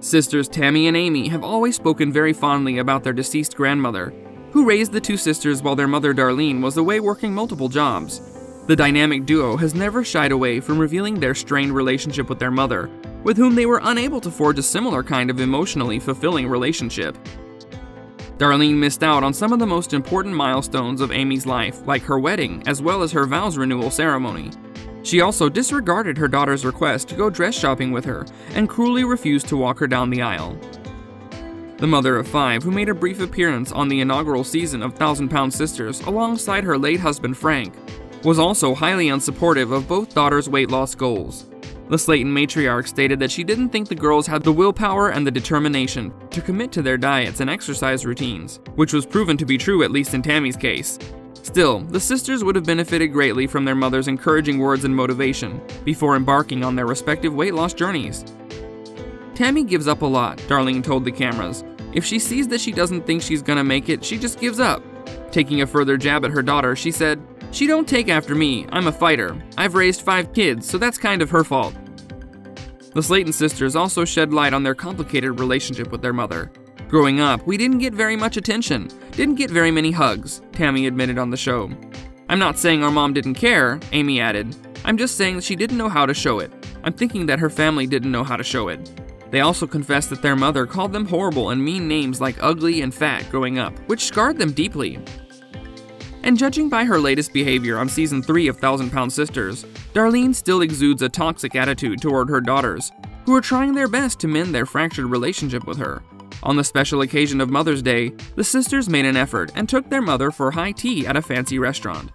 Sisters Tammy and Amy have always spoken very fondly about their deceased grandmother, who raised the two sisters while their mother Darlene was away working multiple jobs. The dynamic duo has never shied away from revealing their strained relationship with their mother, with whom they were unable to forge a similar kind of emotionally fulfilling relationship. Darlene missed out on some of the most important milestones of Amy's life, like her wedding, as well as her vows renewal ceremony. She also disregarded her daughter's request to go dress shopping with her and cruelly refused to walk her down the aisle. The mother of 5, who made a brief appearance on the inaugural season of 1,000-Pound Sisters alongside her late husband Frank, was also highly unsupportive of both daughters' weight loss goals. The Slayton matriarch stated that she didn't think the girls had the willpower and the determination to commit to their diets and exercise routines, which was proven to be true at least in Tammy's case. Still, the sisters would have benefited greatly from their mother's encouraging words and motivation before embarking on their respective weight loss journeys. Tammy gives up a lot, Darlene told the cameras. If she sees that she doesn't think she's gonna make it, she just gives up. Taking a further jab at her daughter, she said, "She don't take after me, I'm a fighter. I've raised 5 kids, so that's kind of her fault." The Slayton sisters also shed light on their complicated relationship with their mother. "Growing up, we didn't get very much attention, didn't get very many hugs," Tammy admitted on the show. "I'm not saying our mom didn't care," Amy added. "I'm just saying that she didn't know how to show it. I'm thinking that her family didn't know how to show it." They also confessed that their mother called them horrible and mean names like ugly and fat growing up, which scarred them deeply. And judging by her latest behavior on Season 3 of 1,000-Pound Sisters, Darlene still exudes a toxic attitude toward her daughters, who are trying their best to mend their fractured relationship with her. On the special occasion of Mother's Day, the sisters made an effort and took their mother for high tea at a fancy restaurant.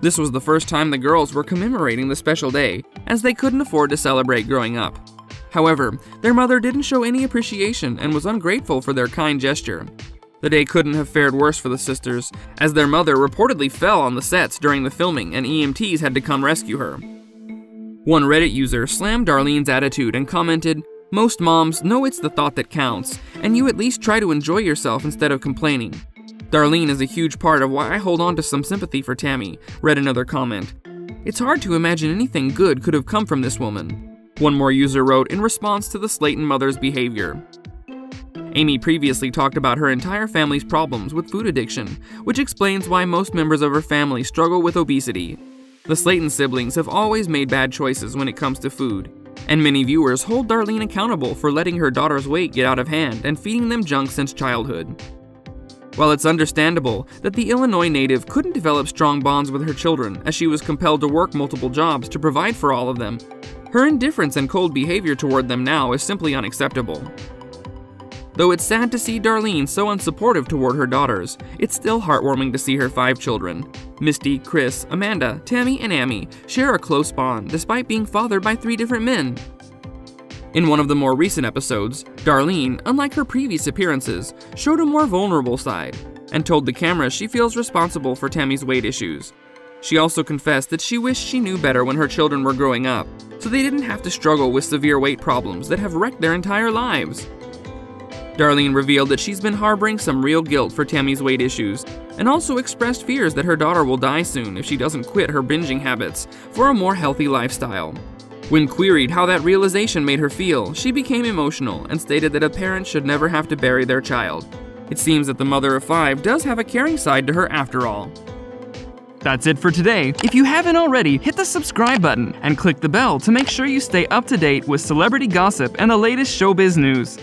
This was the first time the girls were commemorating the special day, as they couldn't afford to celebrate growing up. However, their mother didn't show any appreciation and was ungrateful for their kind gesture. The day couldn't have fared worse for the sisters, as their mother reportedly fell on the sets during the filming and EMTs had to come rescue her. One Reddit user slammed Darlene's attitude and commented, "Most moms know it's the thought that counts, and you at least try to enjoy yourself instead of complaining. Darlene is a huge part of why I hold on to some sympathy for Tammy," read another comment. "It's hard to imagine anything good could have come from this woman." One more user wrote in response to the Slayton mother's behavior. Amy previously talked about her entire family's problems with food addiction, which explains why most members of her family struggle with obesity. The Slayton siblings have always made bad choices when it comes to food, and many viewers hold Darlene accountable for letting her daughter's weight get out of hand and feeding them junk since childhood. While it's understandable that the Illinois native couldn't develop strong bonds with her children as she was compelled to work multiple jobs to provide for all of them, her indifference and cold behavior toward them now is simply unacceptable. Though it's sad to see Darlene so unsupportive toward her daughters, it's still heartwarming to see her 5 children. Misty, Chris, Amanda, Tammy, and Amy share a close bond despite being fathered by 3 different men. In one of the more recent episodes, Darlene, unlike her previous appearances, showed a more vulnerable side and told the cameras she feels responsible for Tammy's weight issues. She also confessed that she wished she knew better when her children were growing up, so they didn't have to struggle with severe weight problems that have wrecked their entire lives. Darlene revealed that she's been harboring some real guilt for Tammy's weight issues, and also expressed fears that her daughter will die soon if she doesn't quit her binging habits for a more healthy lifestyle. When queried how that realization made her feel, she became emotional and stated that a parent should never have to bury their child. It seems that the mother of 5 does have a caring side to her after all. That's it for today. If you haven't already, hit the subscribe button and click the bell to make sure you stay up to date with celebrity gossip and the latest showbiz news.